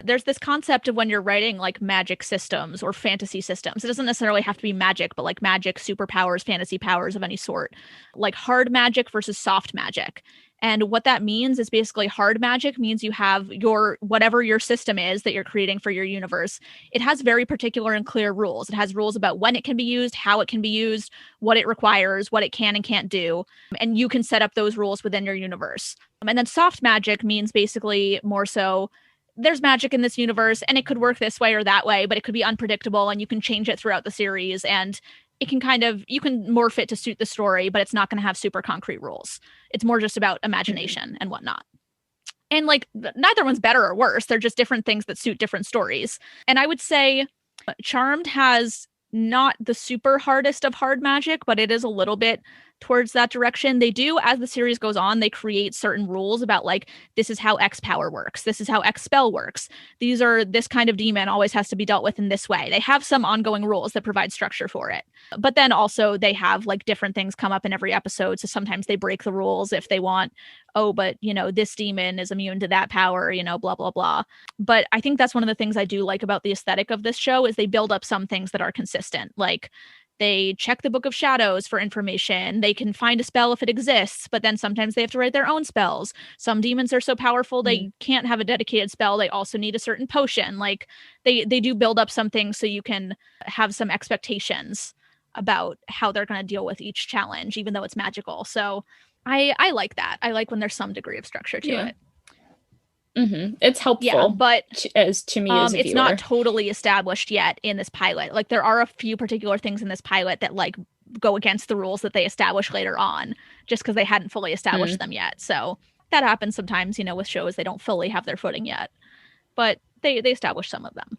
There's this concept of when you're writing like magic systems or fantasy systems. It doesn't necessarily have to be magic, but like magic, superpowers, fantasy powers of any sort, like hard magic versus soft magic. And what that means is basically hard magic means you have your whatever your system is that you're creating for your universe. It has very particular and clear rules. It has rules about when it can be used, how it can be used, what it requires, what it can and can't do. And you can set up those rules within your universe. And then soft magic means basically more so there's magic in this universe and it could work this way or that way, but it could be unpredictable and you can change it throughout the series and it can kind of, you can morph it to suit the story, but it's not going to have super concrete rules. It's more just about imagination and whatnot. And like neither one's better or worse. They're just different things that suit different stories. And I would say Charmed has not the super hardest of hard magic, but it is a little bit towards that direction. They do, as the series goes on, they create certain rules about like, this is how X power works. This is how X spell works. These are, this kind of demon always has to be dealt with in this way. They have some ongoing rules that provide structure for it. But then also they have like different things come up in every episode. So sometimes they break the rules if they want, oh, but you know, this demon is immune to that power, you know, blah, blah, blah. But I think that's one of the things I do like about the aesthetic of this show is they build up some things that are consistent. Like they check the Book of Shadows for information. They can find a spell if it exists, but then sometimes they have to write their own spells. Some demons are so powerful they can't have a dedicated spell. They also need a certain potion. Like they do build up some things so you can have some expectations about how they're going to deal with each challenge, even though it's magical. So I like that. I like when there's some degree of structure to it. It's helpful. Yeah, but as to me as a it's viewer. not totally established yet in this pilot. Like there are a few particular things in this pilot that like go against the rules that they establish later on, just because they hadn't fully established them yet. So that happens sometimes, you know, with shows they don't fully have their footing yet, but they establish some of them.